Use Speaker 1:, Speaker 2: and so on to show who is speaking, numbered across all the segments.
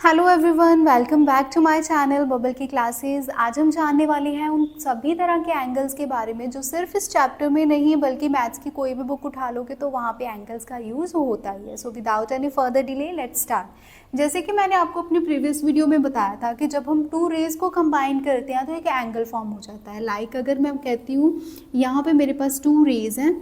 Speaker 1: Hello everyone, welcome back to my channel bubble की classes. आज हम जानने वाले हैं उन सभी तरह के एंगल्स के बारे में जो सिर्फ इस चैप्टर में नहीं बल्कि मैथ्स की कोई भी बुक उठा लोगे तो वहाँ पे एंगल्स का यूज़ होता ही है। So without any further delay let's start. जैसे कि मैंने आपको अपनी प्रीवियस वीडियो में बताया था कि जब हम टू रेज को कंबाइन करते हैं तो एक एंगल फॉर्म हो जाता है। लाइक अगर मैं कहती हूँ यहाँ पे मेरे पास टू रेज हैं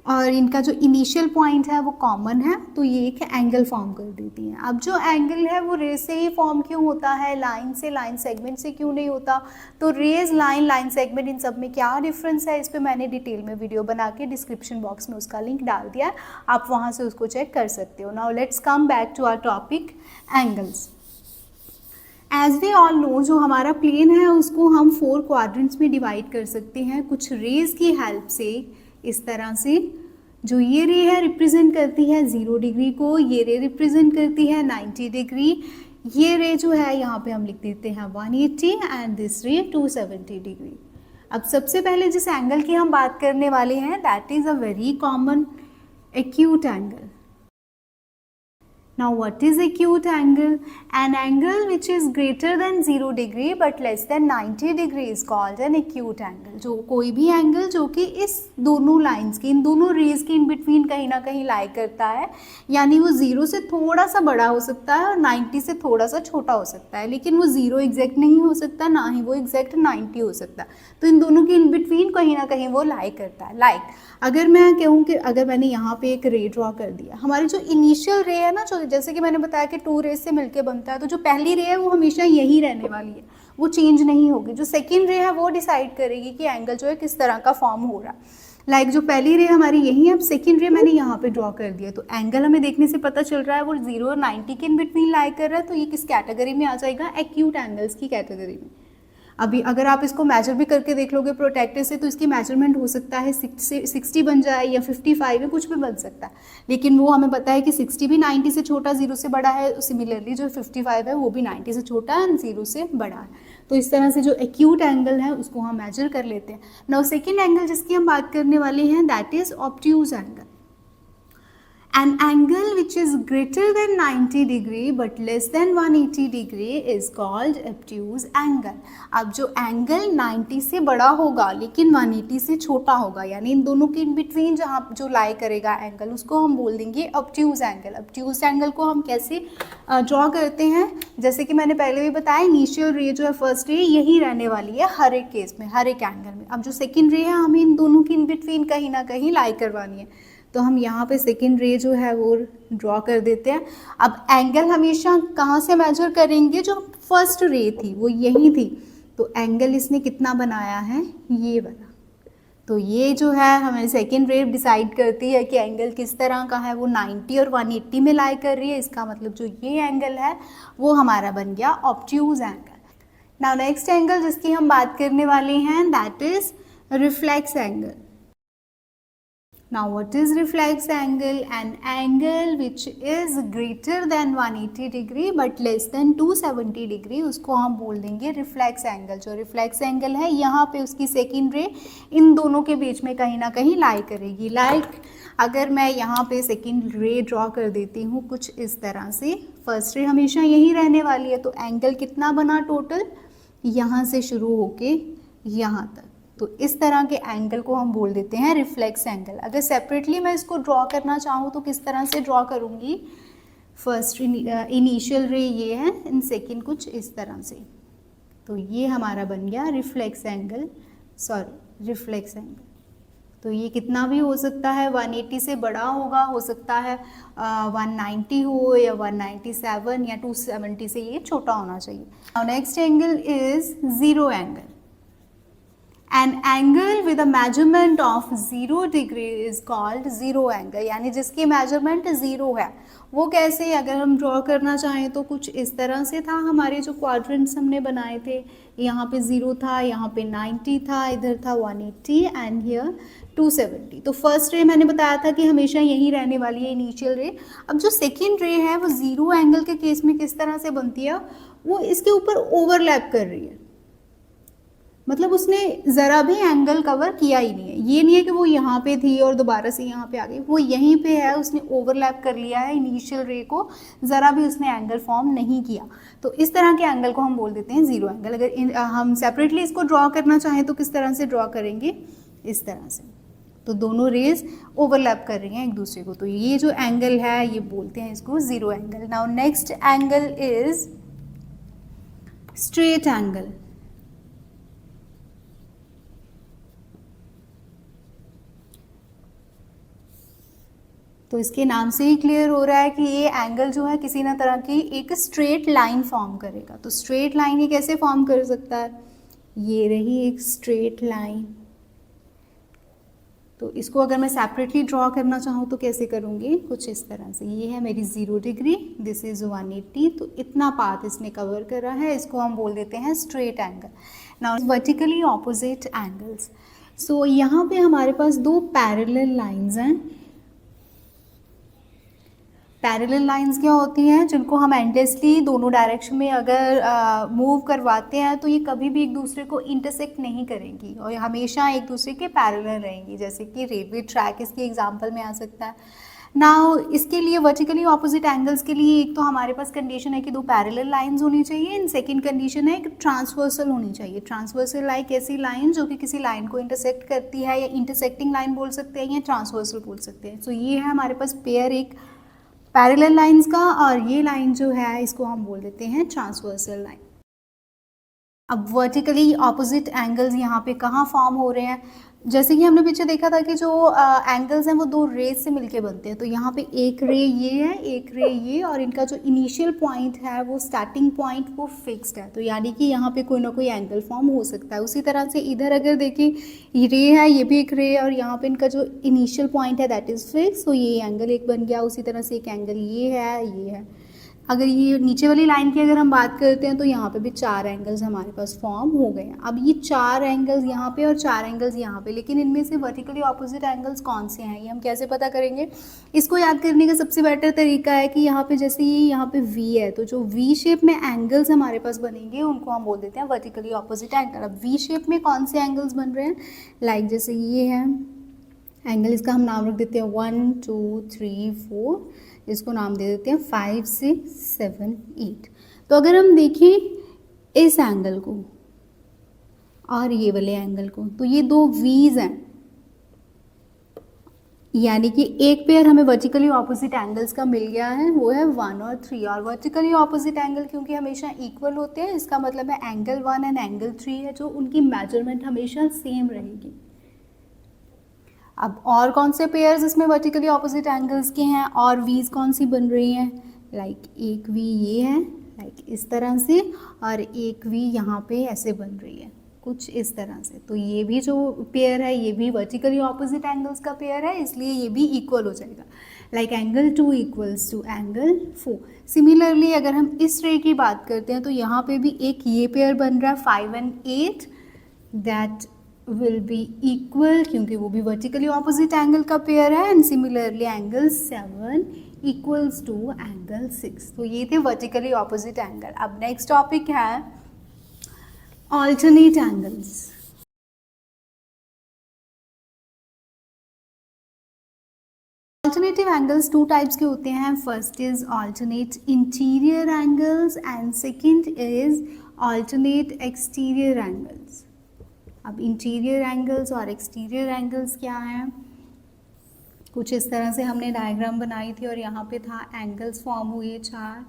Speaker 1: और इनका जो इनिशियल पॉइंट है वो कॉमन है, तो ये एक एंगल फॉर्म कर देती हैं। अब जो एंगल है वो रेज से ही फॉर्म क्यों होता है, लाइन से, लाइन सेगमेंट से क्यों नहीं होता? तो रेज, लाइन, लाइन सेगमेंट, इन सब में क्या डिफरेंस है, इस पर मैंने डिटेल में वीडियो बना के डिस्क्रिप्शन बॉक्स में उसका लिंक डाल दिया है, आप वहाँ से उसको चेक कर सकते हो। Now let's come back to our topic angles. As we all know, जो हमारा प्लेन है उसको हम 4 क्वाड्रेंट्स में डिवाइड कर सकते हैं कुछ रेज की हेल्प से। इस तरह से जो ये रे है रिप्रेजेंट करती है 0 डिग्री को, ये रे रिप्रेजेंट करती है 90 डिग्री, ये रे जो है यहाँ पे हम लिख देते हैं 180 एंड दिस रे 270 डिग्री। अब सबसे पहले जिस एंगल की हम बात करने वाले हैं that is a very common acute angle. Now what is acute angle? An angle which is greater than 0 degree but less than 90 degree is called an acute angle. जो कोई भी एंगल जो कि इस दोनों लाइंस की, इन दोनों रेज के इन बिटवीन कहीं ना कहीं लाई करता है, यानी वो 0 से थोड़ा सा बड़ा हो सकता है और 90 से थोड़ा सा छोटा हो सकता है, लेकिन वो 0 एग्जैक्ट नहीं हो सकता, ना ही वो एग्जैक्ट 90 हो सकता। तो इन दोनों के इन बिटवीन कहीं ना कहीं वो लाई करता है। लाइक अगर मैं कहूँ कि अगर मैंने यहाँ पे एक रे ड्रॉ कर दिया, हमारी जो इनिशियल रे है ना, जो जैसे कि मैंने बताया कि 2 रेज से मिलके बनता है, तो जो पहली रे है वो हमेशा यही रहने वाली है, वो चेंज नहीं होगी। जो सेकंड रे है वो डिसाइड करेगी कि एंगल जो है किस तरह का फॉर्म हो रहा है। लाइक जो पहली रे हमारी यही है, अब सेकंड रे मैंने यहाँ पे ड्रॉ कर दिया, तो एंगल हमें देखने से पता चल रहा है वो 0 और 90 के इन बिटवीन लाई कर रहा है, तो ये किस कैटेगरी में आ जाएगा? एक्यूट एंगल्स की कैटेगरी में। अभी अगर आप इसको मेजर भी करके देख लोगे प्रोटेक्टर से तो इसकी मेजरमेंट हो सकता है 60 बन जाए या 55 है, कुछ भी बन सकता है, लेकिन वो हमें पता है कि 60 भी 90 से छोटा, 0 से बड़ा है। सिमिलरली जो 55 है वो भी 90 से छोटा है और 0 से बड़ा है। तो इस तरह से जो एक्यूट एंगल है उसको हम मेजर कर लेते हैं। नाउ सेकेंड एंगल जिसकी हम बात करने वाले हैं that is obtuse angle. An angle which is greater than 90 degree but less than 180 degree is called obtuse angle. अब जो एंगल 90 से बड़ा होगा लेकिन 180 से छोटा होगा, यानी इन दोनों के इन बिटवीन जहाँ जो लाई करेगा एंगल, उसको हम बोल देंगे ऑब्ट्यूज एंगल। ऑब्ट्यूज एंगल को हम कैसे ड्रॉ करते हैं? जैसे कि मैंने पहले भी बताया, इनिशियल रे जो है फर्स्ट रे यही रहने वाली है हर एक केस में, हर एक एंगल में। अब जो सेकेंड रे है हमें इन दोनों की इन बिटवीन कहीं ना कहीं लाई करवानी है, तो हम यहाँ पे सेकेंड रे जो है वो ड्रॉ कर देते हैं। अब एंगल हमेशा कहाँ से मेजर करेंगे? जो फर्स्ट रे थी वो यही थी, तो एंगल इसने कितना बनाया है? ये बना। तो ये जो है हमारी सेकेंड रे डिसाइड करती है कि एंगल किस तरह का है, वो 90 और 180 में लाई कर रही है। इसका मतलब जो ये एंगल है वो हमारा बन गया obtuse angle. Now next angle जिसकी हम बात करने वाले हैं that is reflex angle. Now what is reflex angle? An angle which is greater than 180 degree but less than 270 degree, उसको हम बोल देंगे रिफ्लेक्स एंगल। जो रिफ्लेक्स एंगल है यहाँ पे उसकी सेकेंड रे इन दोनों के बीच में कहीं ना कहीं लाई करेगी। लाइक अगर मैं यहाँ पे सेकेंड रे ड्रॉ कर देती हूँ कुछ इस तरह से, फर्स्ट रे हमेशा यही रहने वाली है, तो एंगल कितना बना टोटल? यहाँ से शुरू होके यहाँ तक, तो इस तरह के एंगल को हम बोल देते हैं रिफ्लेक्स एंगल। अगर सेपरेटली मैं इसको ड्रॉ करना चाहूँ तो किस तरह से ड्रॉ करूँगी? फर्स्ट इनिशियल रे ये है, इन सेकेंड कुछ इस तरह से, तो ये हमारा बन गया रिफ्लेक्स एंगल, रिफ्लेक्स एंगल। तो ये कितना भी हो सकता है, 180 से बड़ा होगा, हो सकता है 190 हो या 197 या 270 से ये छोटा होना चाहिए। Next angle is zero angle. An angle with a measurement of 0 degree is called zero angle, यानी जिसकी मेजरमेंट 0 है। वो कैसे? अगर हम ड्रॉ करना चाहें तो कुछ इस तरह से था, हमारे जो क्वाड्रेंट्स हमने बनाए थे, यहाँ पे 0 था, यहाँ पे 90 था, इधर था 180 एंड हियर 270। तो फर्स्ट रे मैंने बताया था कि हमेशा यही रहने वाली है, इनिशियल रे। अब जो सेकेंड रे है वो 0 एंगल के केस में किस तरह से बनती है? वो इसके ऊपर ओवरलैप कर रही है, मतलब उसने ज़रा भी एंगल कवर किया ही नहीं है। ये नहीं है कि वो यहाँ पे थी और दोबारा से यहाँ पे आ गई, वो यहीं पे है, उसने ओवरलैप कर लिया है इनिशियल रे को, ज़रा भी उसने एंगल फॉर्म नहीं किया। तो इस तरह के एंगल को हम बोल देते हैं ज़ीरो एंगल। अगर हम सेपरेटली इसको ड्रॉ करना चाहें तो किस तरह से ड्रॉ करेंगे, इस तरह से। तो दोनों रेज ओवरलैप कर रही हैं एक दूसरे को, तो ये जो एंगल है ये बोलते हैं इसको zero angle. Now next angle is straight angle. तो इसके नाम से ही क्लियर हो रहा है कि ये एंगल जो है किसी ना तरह की एक स्ट्रेट लाइन फॉर्म करेगा। तो स्ट्रेट लाइन ये कैसे फॉर्म कर सकता है, ये रही एक स्ट्रेट लाइन। तो इसको अगर मैं सेपरेटली ड्रॉ करना चाहूँ तो कैसे करूँगी, कुछ इस तरह से। ये है मेरी 0 डिग्री, दिस इज़ 180, तो इतना पाथ इसने कवर करा है, इसको हम बोल देते हैं straight angle. Now vertically opposite angles. So यहाँ पे हमारे पास दो पैरेलल लाइंस हैं। पैरेलल लाइंस क्या होती हैं, जिनको हम एंडलेसली दोनों डायरेक्शन में अगर मूव करवाते हैं तो ये कभी भी एक दूसरे को इंटरसेक्ट नहीं करेंगी और हमेशा एक दूसरे के पैरेलल रहेंगी, जैसे कि रेलवे ट्रैक इसके एग्जांपल में आ सकता है। नाउ इसके लिए वर्टिकली ऑपोजिट एंगल्स के लिए एक तो हमारे पास कंडीशन है कि दो पैरेलल लाइंस होनी चाहिए, एंड सेकंड कंडीशन है कि ट्रांसवर्सल होनी चाहिए। ट्रांसवर्सल लाइक ऐसी लाइन जो कि किसी लाइन को इंटरसेक्ट करती है, या इंटरसेक्टिंग लाइन बोल सकते हैं या ट्रांसवर्सल बोल सकते हैं। सो ये है हमारे पास पेयर एक पैरेलल लाइंस का, और ये लाइन जो है इसको हम बोल देते हैं ट्रांसवर्सल लाइन। अब वर्टिकली ऑपोजिट एंगल्स यहाँ पे कहाँ फॉर्म हो रहे हैं, जैसे कि हमने पीछे देखा था कि जो एंगल्स हैं वो दो रेज से मिलके बनते हैं। तो यहाँ पे एक रे ये है, एक रे ये, और इनका जो इनिशियल पॉइंट है वो स्टार्टिंग पॉइंट वो फिक्स्ड है, तो यानी कि यहाँ पे कोई ना कोई एंगल फॉर्म हो सकता है। उसी तरह से इधर अगर देखें, ये रे है, ये भी एक रे है, और यहाँ पे इनका जो इनिशियल पॉइंट है दैट इज़ फिक्स, तो ये एंगल एक बन गया। उसी तरह से एक एंगल ये है। अगर ये नीचे वाली लाइन की अगर हम बात करते हैं तो यहाँ पे भी 4 एंगल्स हमारे पास फॉर्म हो गए हैं। अब ये 4 एंगल्स यहाँ पे और 4 एंगल्स यहाँ पे, लेकिन इनमें से वर्टिकली ऑपोजिट एंगल्स कौन से हैं ये हम कैसे पता करेंगे। इसको याद करने का सबसे बेटर तरीका है कि यहाँ पे जैसे ये यहाँ पे V है, तो जो V शेप में एंगल्स हमारे पास बनेंगे उनको हम बोल देते हैं वर्टिकली ऑपोजिट एंगल। अब V शेप में कौन से एंगल्स बन रहे हैं, लाइक जैसे ये है एंगल, इसका हम नाम रख देते हैं 1 2 3 4, इसको नाम दे देते हैं 5 6 7 8। तो अगर हम देखें इस एंगल को और ये वाले एंगल को, तो ये दो वीज हैं, यानी कि एक पेयर हमें वर्टिकली ऑपोजिट एंगल्स का मिल गया है, वो है 1 और 3। और वर्टिकली ऑपोजिट एंगल क्योंकि हमेशा इक्वल होते हैं, इसका मतलब है एंगल 1 एंड एंगल 3 है जो उनकी मेजरमेंट हमेशा सेम रहेगी। अब और कौन से पेयर्स इसमें वर्टिकली ऑपोजिट एंगल्स के हैं और वीज कौन सी बन रही हैं, लाइक एक वी ये है लाइक इस तरह से, और एक वी यहाँ पे ऐसे बन रही है कुछ इस तरह से। तो ये भी जो पेयर है ये भी वर्टिकली ऑपोजिट एंगल्स का पेयर है, इसलिए ये भी इक्वल हो जाएगा, like angle 2 equals to angle 4। Similarly अगर हम इस रे की बात करते हैं तो यहाँ पे भी एक ये पेयर बन रहा है 5 and 8, that will be equal क्योंकि वो भी वर्टिकली ऑपोजिट एंगल का पेयर है, and similarly angle 7 equals to angle 6। तो ये थे वर्टिकली ऑपोजिट एंगल। अब नेक्स्ट टॉपिक है alternate angles. Alternative angles 2 types के होते हैं। First is alternate interior angles and second is alternate exterior angles. अब इंटीरियर एंगल्स और एक्सटीरियर एंगल्स क्या हैं, कुछ इस तरह से हमने डायग्राम बनाई थी और यहाँ पे था एंगल्स फॉर्म हुए 4,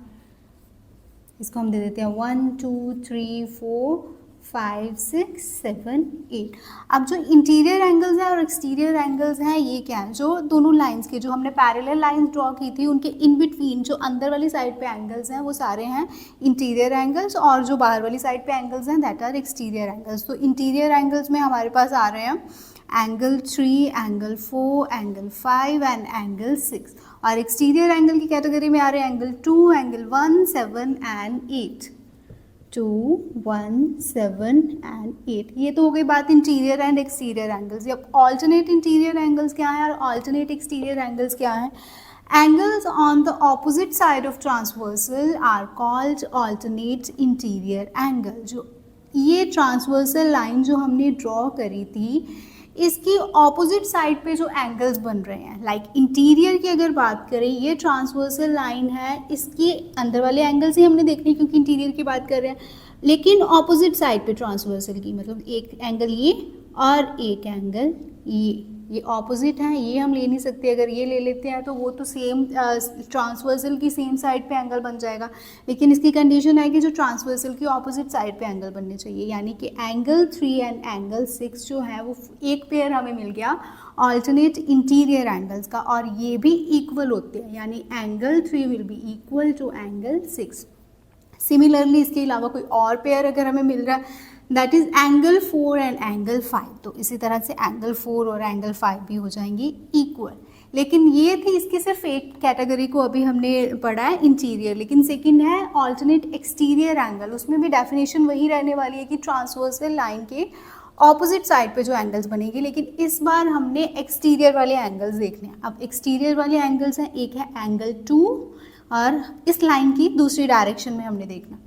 Speaker 1: इसको हम दे देते हैं 1 2 3 4 5 6 7 8। अब जो इंटीरियर एंगल्स हैं और एक्सटीरियर एंगल्स हैं ये क्या है, जो दोनों लाइंस के जो हमने पैरेलल लाइंस ड्रॉ की थी उनके इन बिटवीन जो अंदर वाली साइड पे एंगल्स हैं वो सारे हैं इंटीरियर एंगल्स, और जो बाहर वाली साइड पे एंगल्स हैं दैट आर एक्सटीरियर एंगल्स। तो इंटीरियर एंगल्स में हमारे पास आ रहे हैं angle 3, angle 4, angle 5 and angle 6, और एक्सटीरियर एंगल की कैटेगरी में आ रहे हैं एंगल 2, एंगल 1, 7 एंड 8। 2 1 7 एंड 8। ये तो हो गई बात इंटीरियर एंड एक्सटीरियर एंगल्स। अब ऑल्टरनेट इंटीरियर एंगल्स क्या है और ऑल्टरनेट एक्सटीरियर एंगल्स क्या है। Angles on the opposite side of transversal are called alternate interior angle. जो ये ट्रांसवर्सल लाइन जो हमने ड्रॉ करी थी, इसकी ऑपोजिट साइड पे जो एंगल्स बन रहे हैं, लाइक इंटीरियर की अगर बात करें, ये ट्रांसवर्सल लाइन है, इसके अंदर वाले एंगल्स ही हमने देखने क्योंकि इंटीरियर की बात कर रहे हैं, लेकिन ऑपोजिट साइड पे ट्रांसवर्सल की, मतलब एक एंगल ये और एक एंगल ये ऑपोजिट है, ये हम ले नहीं सकते। अगर ये ले लेते हैं तो वो तो सेम ट्रांसवर्सल की सेम साइड पे एंगल बन जाएगा, लेकिन इसकी कंडीशन है कि जो ट्रांसवर्सल की ऑपोजिट साइड पे एंगल बनने चाहिए, यानी कि एंगल 3 एंड एंगल 6 जो है वो एक पेयर हमें मिल गया ऑल्टरनेट इंटीरियर एंगल्स का, और ये भी इक्वल होते हैं, यानी angle 3 will be equal to angle 6। Similarly इसके अलावा कोई और पेयर अगर हमें मिल रहा है, that is angle 4 and angle 5, तो इसी तरह से एंगल 4 और एंगल 5 भी हो जाएंगे इक्वल। लेकिन ये थी इसकी सिर्फ एक कैटेगरी को अभी हमने पढ़ा है इंटीरियर, लेकिन सेकंड है ऑल्टरनेट एक्सटीरियर एंगल, उसमें भी डेफिनेशन वही रहने वाली है कि ट्रांसवर्सल लाइन के ऑपोजिट साइड पे जो एंगल्स बनेंगे, लेकिन इस बार हमने एक्सटीरियर वाले एंगल्स देखने हैं। अब एक्सटीरियर वाले एंगल्स हैं, एक है एंगल 2 और इस लाइन की दूसरी डायरेक्शन में हमने देखना,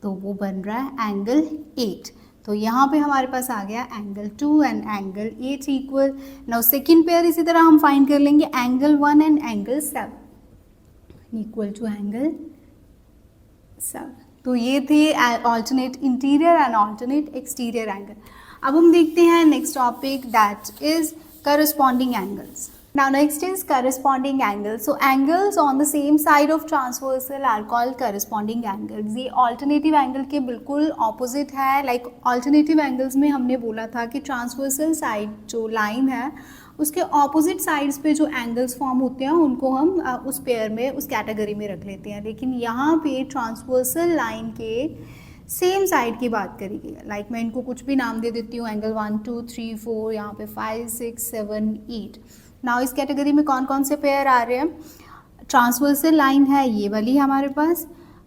Speaker 1: तो वो बन रहा है एंगल 8। तो यहाँ पे हमारे पास आ गया angle 2 and angle 8 equal. Now second pair इसी तरह हम फाइंड कर लेंगे, angle 1 and angle 7 equal to angle 7। तो ये थे alternate interior and alternate exterior angle. अब हम देखते हैं next topic, that is corresponding angles. Now next is corresponding angles. So angles on the same side of transversal are called corresponding angles. ये alternative angle के बिल्कुल opposite है, like alternative angles में हमने बोला था कि transversal side जो line है उसके opposite sides पे जो angles form होते हैं उनको हम उस pair में, उस category में रख लेते हैं, लेकिन यहाँ पे transversal line के सेम साइड की बात करेंगे, लाइक मैं इनको कुछ भी नाम दे देती हूँ, एंगल 1 2 3 4, यहाँ पे 5 6 7 8। नाउ इस कैटेगरी में कौन कौन से पेयर आ रहे हैं, ट्रांसवर्सल लाइन है ये वाली हमारे पास,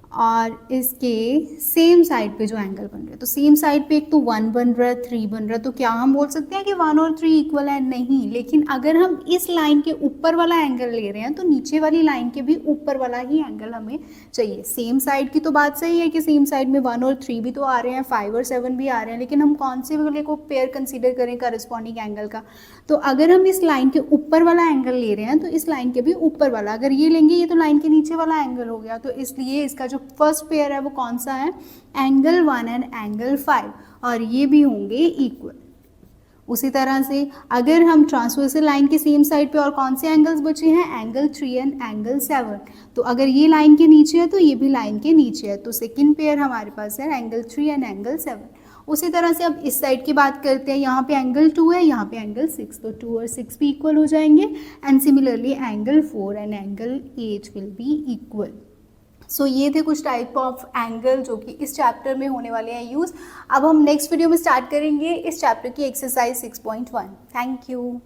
Speaker 1: और इसके सेम साइड पे जो एंगल बन रहे हैं, तो सेम साइड पे एक तो 1 बन रहा है, 3 बन रहा है, तो क्या हम बोल सकते हैं कि 1 और 3 इक्वल है? नहीं, लेकिन अगर हम इस लाइन के ऊपर वाला एंगल ले रहे हैं तो नीचे वाली लाइन के भी ऊपर वाला ही एंगल हमें चाहिए। सेम साइड की तो बात सही है कि सेम साइड में 1 और 3 भी तो आ रहे हैं, 5 और 7 भी आ रहे हैं, लेकिन हम कौन से वाले को पेयर कंसिडर करें करस्पॉन्डिंग एंगल का? तो अगर हम इस लाइन के ऊपर वाला एंगल ले रहे हैं तो इस लाइन के भी ऊपर वाला, अगर ये लेंगे ये तो लाइन के नीचे वाला एंगल हो गया, तो इसलिए इसका जो फर्स्ट पेयर है वो कौन सा है, एंगल 1 एंड एंगल 5, और ये भी होंगे इक्वल। उसी तरह से अगर हम ट्रांसवर्सल लाइन के सेम साइड पे और कौन से एंगल्स बचे हैं, एंगल 3 एंड एंगल 7, तो अगर ये लाइन के नीचे है तो ये भी लाइन के नीचे है, तो सेकंड पेयर हमारे पास है एंगल 3 एंड एंगल 7। उसी तरह से अब इस साइड की बात करते हैं, यहाँ पे एंगल 2 है, यहाँ पे एंगल 6, तो 2 और 6 भी इक्वल हो जाएंगे, and similarly angle 4 and angle 8 will be equal. So ये थे कुछ टाइप ऑफ एंगल जो कि इस चैप्टर में होने वाले हैं यूज़। अब हम नेक्स्ट वीडियो में स्टार्ट करेंगे इस चैप्टर की एक्सरसाइज 6.1। Thank you.